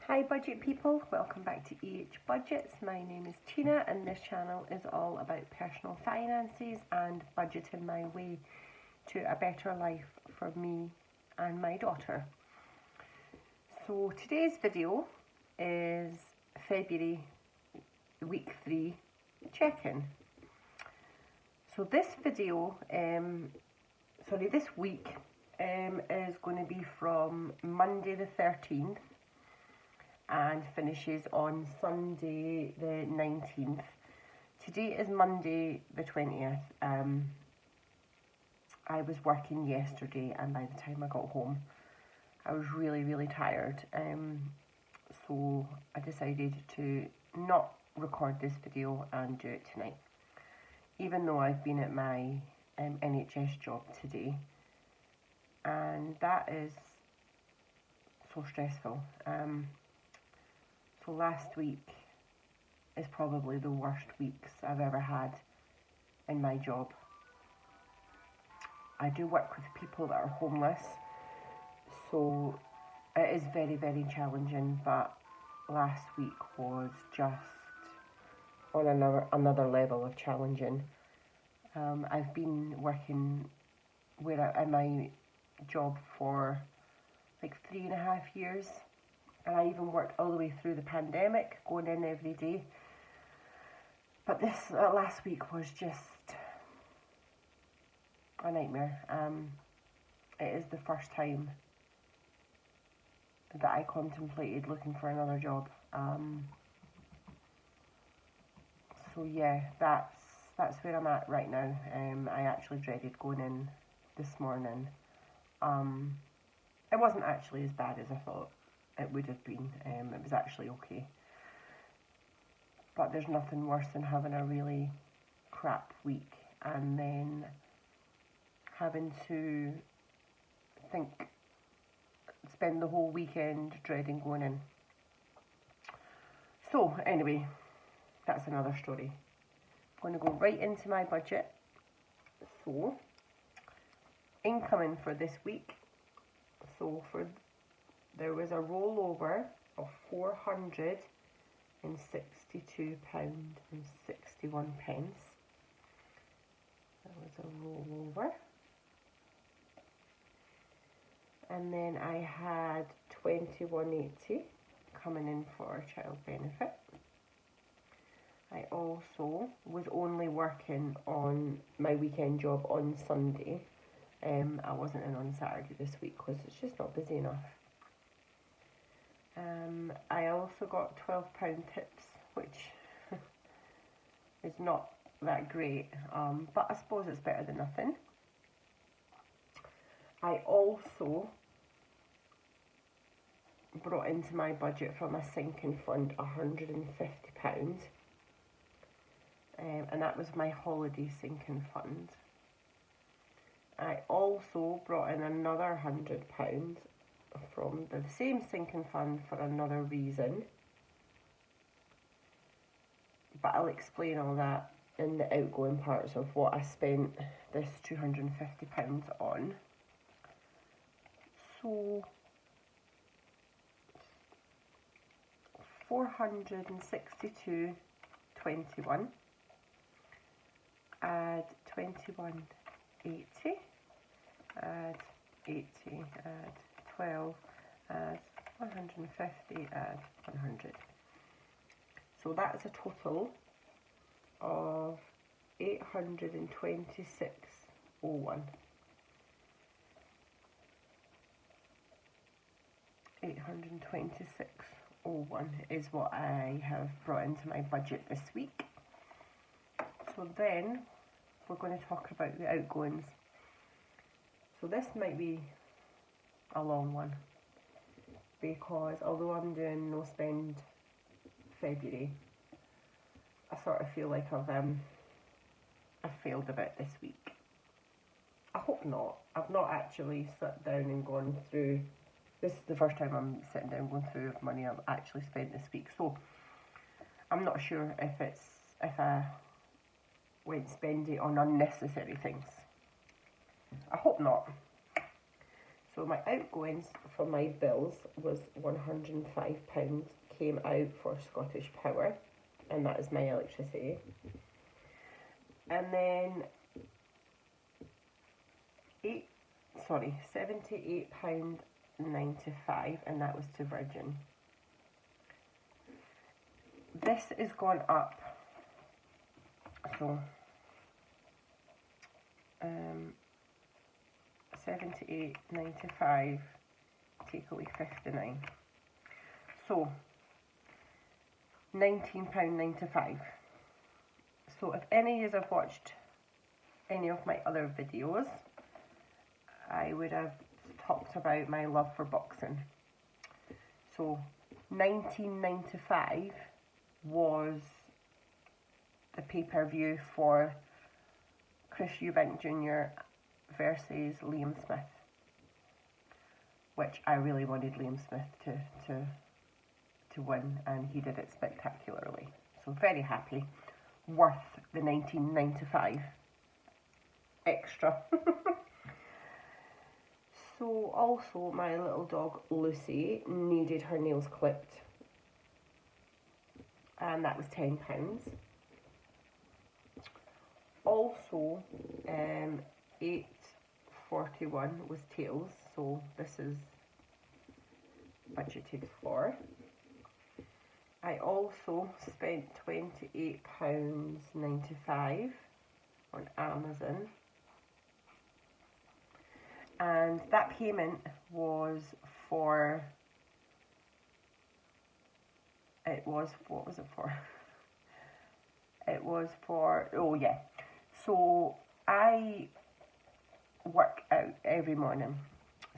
Hi budget people, welcome back to Budgets. My name is Tina and this channel is all about personal finances and budgeting my way to a better life for me and my daughter. So today's video is February week 3 check-in. So this video, this week is going to be from Monday the 13th and finishes on Sunday the 19th. Today is Monday the 20th. I was working yesterday and by the time I got home I was really tired, so I decided to not record this video and do it tonight, even though I've been at my NHS job today, and that is so stressful. So last week is probably the worst weeks I've ever had in my job. I do work with people that are homeless, so it is very challenging, but last week was just on another level of challenging. I've been working in my job for like 3.5 years. And I even worked all the way through the pandemic, going in every day. But this last week was just a nightmare. It is the first time that I contemplated looking for another job. So yeah, that's where I'm at right now. I actually dreaded going in this morning. It wasn't actually as bad as I thought it would have been. It was actually okay, but there's nothing worse than having a really crap week and then having to spend the whole weekend dreading going in. So anyway, that's another story. I'm going to go right into my budget. So incoming for this week, there was a rollover of £462.61. That was a rollover. And then I had £21.80 coming in for child benefit. I also was only working on my weekend job on Sunday. I wasn't in on Saturday this week because it's just not busy enough. I also got £12 tips, which is not that great, but I suppose it's better than nothing. I also brought into my budget from a sinking fund £150, and that was my holiday sinking fund. I also brought in another £100 from the same sinking fund for another reason, but I'll explain all that in the outgoing parts of what I spent this £250 on. So £462.21, add £21.80, add 80, add 12, add 150, add 100. So that's a total of £826.01. £826.01 is what I have brought into my budget this week. So then we're going to talk about the outgoings. So this might be a long one, because although I'm doing no spend February, I sort of feel like I've failed a bit this week. I hope not. I've not actually sat down and gone through. This is the first time I'm sitting down going through money I've actually spent this week, so I'm not sure if I went spendy on unnecessary things. I hope not. So my outgoings from my bills was £105, came out for Scottish Power, and that is my electricity. And then £78.95, and that was to Virgin. This is gone up, so 78.95, take away 59, so £19.95. So if any of you have watched any of my other videos, I would have talked about my love for boxing. So £19.95 was the pay-per-view for Chris Eubank Jr. versus Liam Smith, which I really wanted Liam Smith to win, and he did it spectacularly. So very happy, worth the £19.95 extra. So also my little dog Lucy needed her nails clipped, and that was £10. Also, £8.41 was tails, so this is budgeted for. I also spent £28.95 on Amazon, and that payment was for, what was it for? It was for, oh yeah, so I work out every morning,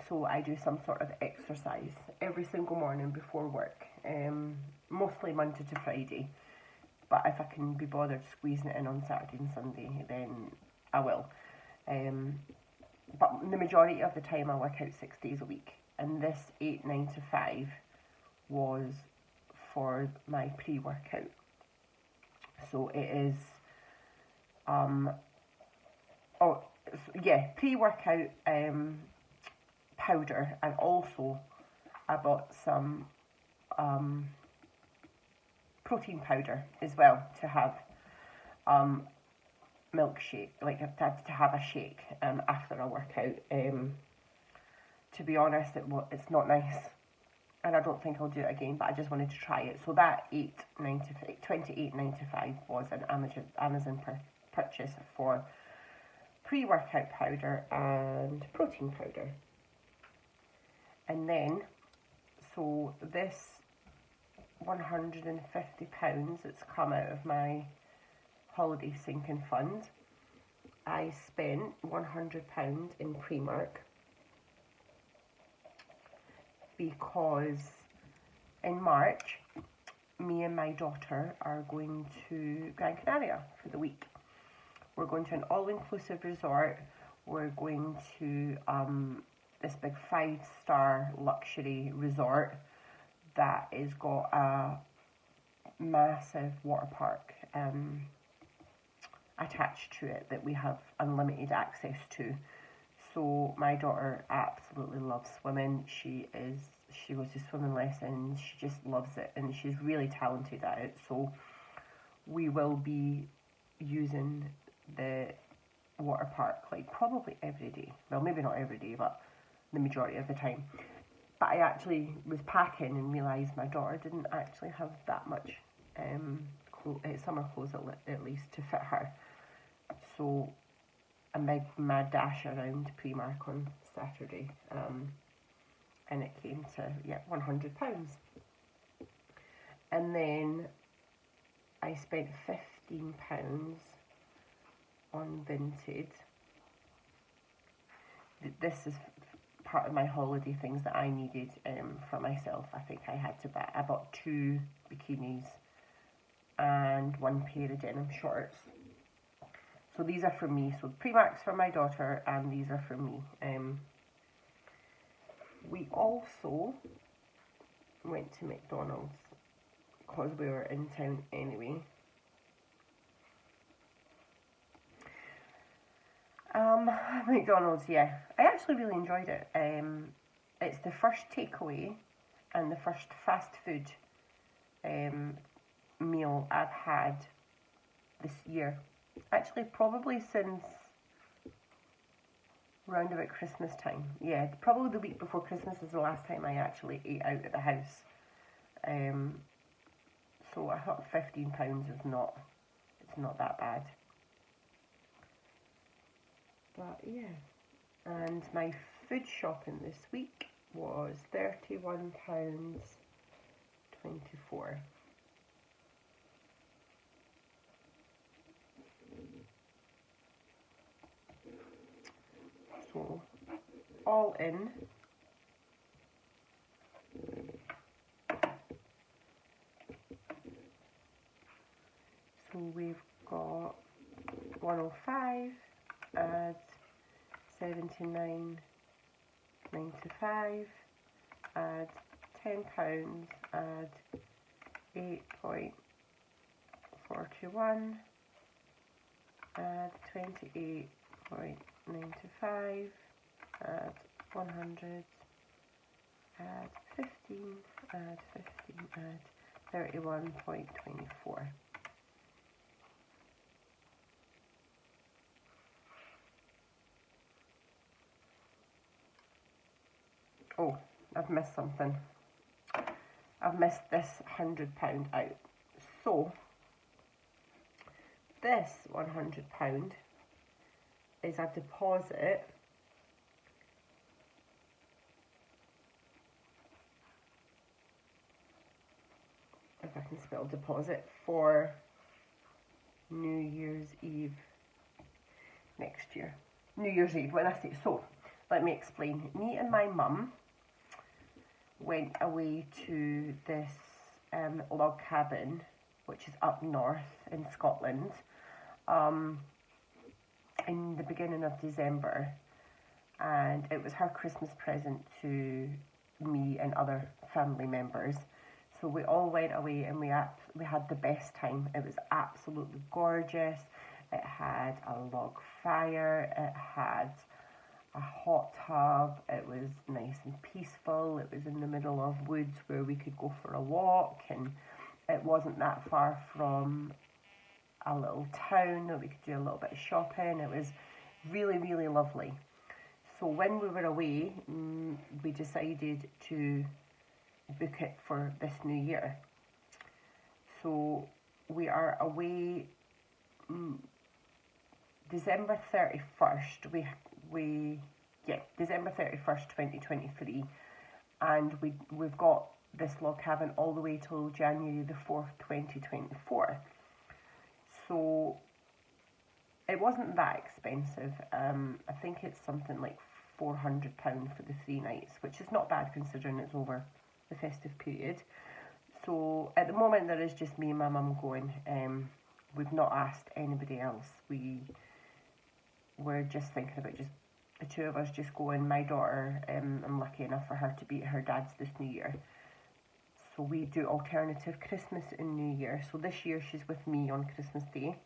so I do some sort of exercise every single morning before work, mostly Monday to Friday, but if I can be bothered squeezing it in on Saturday and Sunday, then I will. But the majority of the time I work out 6 days a week, and this £8.95 was for my pre-workout. So it is, pre-workout powder, and also I bought some protein powder as well to have milkshake, like to have a shake after a workout. To be honest, it's not nice, and I don't think I'll do it again, but I just wanted to try it. So that £28.95 was an Amazon purchase for pre-workout powder and protein powder. And then, so this £150 that's come out of my holiday sinking fund, I spent £100 in Primark, because in March me and my daughter are going to Gran Canaria for the week. We're going to an all-inclusive resort. We're going to this big 5-star luxury resort that has got a massive water park attached to it that we have unlimited access to. So my daughter absolutely loves swimming. She goes to swimming lessons. She just loves it, and she's really talented at it. So we will be using the water park like probably every day. Well, maybe not every day, but the majority of the time. But I actually was packing and realised my daughter didn't actually have that much summer clothes at least to fit her. So a big mad dash around Primark on Saturday, and it came to £100. And then I spent £15 on Vinted. This is part of my holiday things that I needed for myself. I think I bought 2 bikinis and 1 pair of denim shorts. So these are for me. So Primark's for my daughter, and these are for me. We also went to McDonald's because we were in town anyway. McDonald's, yeah. I actually really enjoyed it. It's the first takeaway and the first fast food meal I've had this year. Actually, probably since round about Christmas time. Yeah, probably the week before Christmas is the last time I actually ate out at the house. So I thought £15 is not that bad. But yeah, and my food shopping this week was £31.24. So all in, so we've got 105 add 79.95 add £10 add 8.41 add 28.95 add 100 add 15 add 15 add 31.24. Oh, I've missed something. I've missed this £100 out. So, this £100 is a deposit if I can spell deposit for New Year's Eve next year. New Year's Eve, when I say so, let me explain. Me and my mum went away to this log cabin, which is up north in Scotland, in the beginning of December, and it was her Christmas present to me and other family members. So we all went away and we had the best time. It was absolutely gorgeous. It had a log fire, it had a hot tub, it was nice and peaceful, it was in the middle of woods where we could go for a walk, and it wasn't that far from a little town that we could do a little bit of shopping. It was really, really lovely. So when we were away, we decided to book it for this new year. So we are away December 31st. December 31st, 2023, and we've got this log cabin all the way till January the 4th, 2024. So it wasn't that expensive. I think it's something like £400 for the 3 nights, which is not bad considering it's over the festive period. So at the moment there is just me and my mum going. We've not asked anybody else. We're just thinking about just the two of us just going. My daughter, I'm lucky enough for her to be at her dad's this New Year. So we do alternative Christmas and New Year. So this year she's with me on Christmas Day,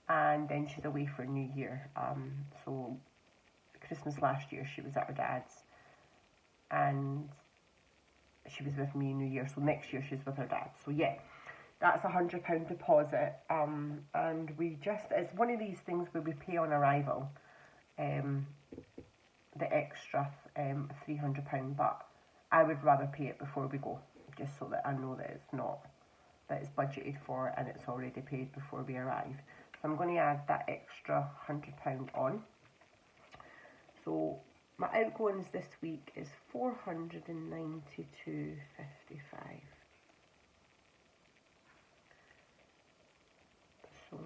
and then she's away for New Year. So Christmas last year she was at her dad's, and she was with me New Year. So next year she's with her dad. So yeah, that's £100 deposit. And it's one of these things where we pay on arrival, the extra £300, but I would rather pay it before we go, just so that I know that it's budgeted for and it's already paid before we arrive. So I'm going to add that extra £100 on. So my outgoings this week is £492.55. So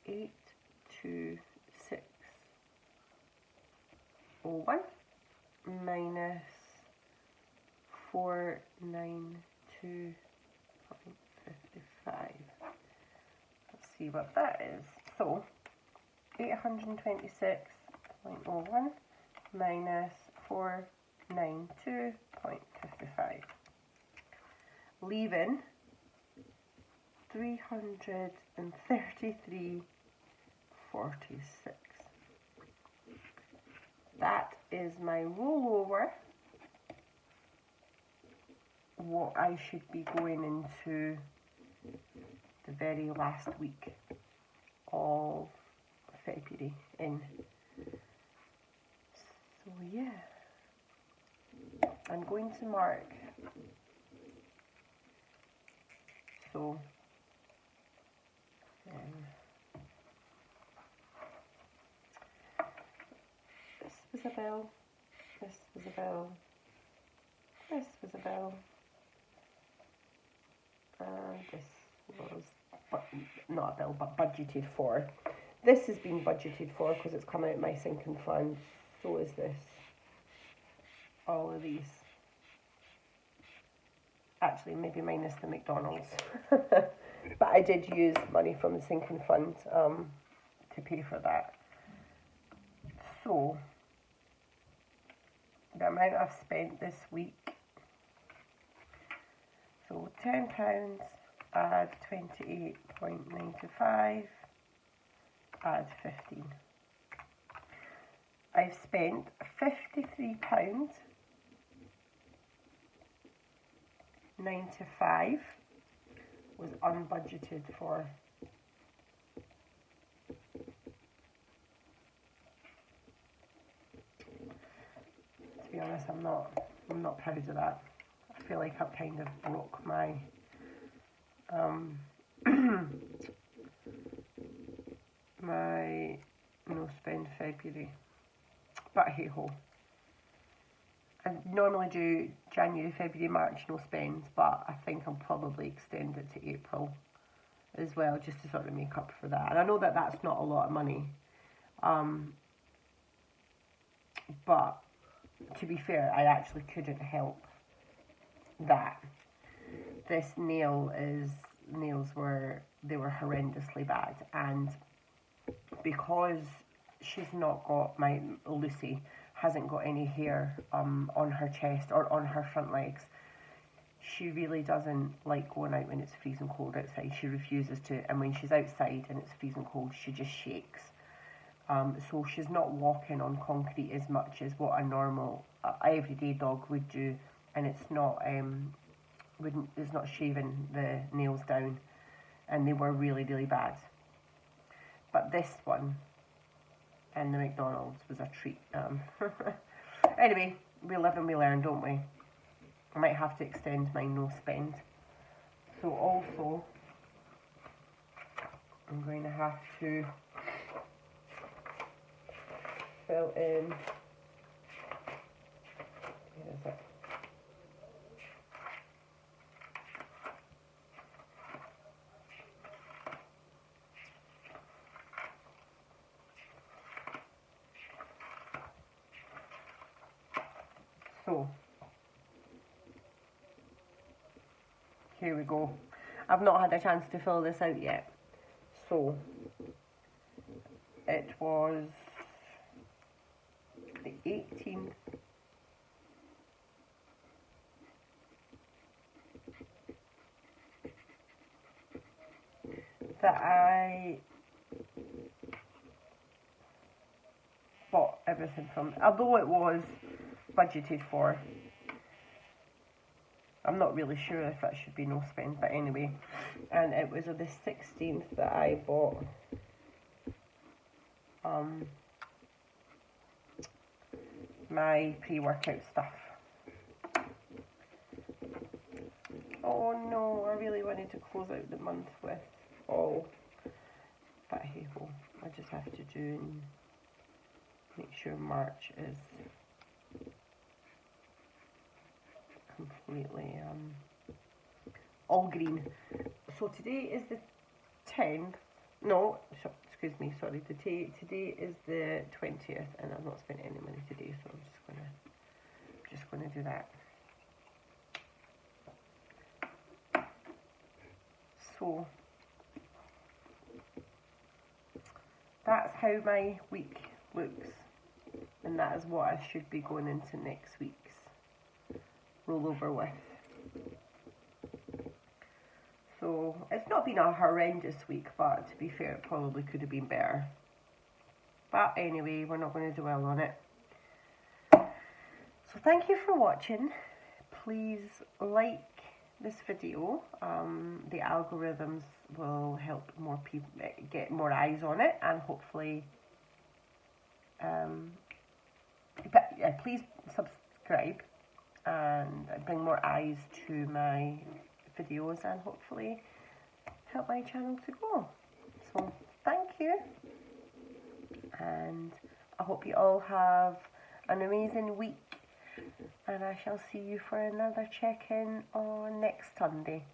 82601 minus 492.55. Let's see what that is. So 826.01 minus 492.55, leaving 333.46. that is my rollover. What I should be going into the very last week of February in. So yeah, I'm going to mark. So this was a bill, this was a bill, this was a bill, and this was, not a bill, but budgeted for. This has been budgeted for because it's come out of my sinking fund. So is this. All of these. Actually, maybe minus the McDonald's. But I did use money from the sinking fund to pay for that. So, the amount I've spent this week. So, £10, add 28.95, add 15. I've spent £53.95 was unbudgeted for. To be honest, I'm not proud of that. I feel like I've kind of broke my my no spend February. But hey ho. I normally do January, February, March no spends, but I think I'll probably extend it to April as well, just to sort of make up for that. And I know that that's not a lot of money, but to be fair, I actually couldn't help that. This nails were horrendously bad, and because she's not got, Lucy hasn't got any hair on her chest or on her front legs. She really doesn't like going out when it's freezing cold outside. She refuses to, and when she's outside and it's freezing cold, she just shakes. So she's not walking on concrete as much as what a normal, everyday dog would do, and it's not shaving the nails down, and they were really, really bad. But this one, and the McDonald's, was a treat. Anyway, we live and we learn, don't we? I might have to extend my no spend. So also, I'm going to have to fill in, where is it? So, here we go. I've not had a chance to fill this out yet. So, it was the 18th that I bought everything from, although it was budgeted for. I'm not really sure if that should be no spend, but anyway. And it was on the 16th that I bought my pre-workout stuff. Oh no, I really wanted to close out the month with all, but hey ho, I just have to do and make sure March is completely all green. So today is the 10th. No, excuse me, sorry. Today is the 20th, and I've not spent any money today, so I'm just gonna do that. So that's how my week looks, and that is what I should be going into next week's rollover with. So it's not been a horrendous week, but to be fair, it probably could have been better. But anyway, we're not going to dwell on it. So thank you for watching. Please like this video. The algorithms will help more people get more eyes on it, and hopefully please subscribe and bring more eyes to my videos, and hopefully help my channel to grow. So thank you, and I hope you all have an amazing week, and I shall see you for another check-in on next Sunday.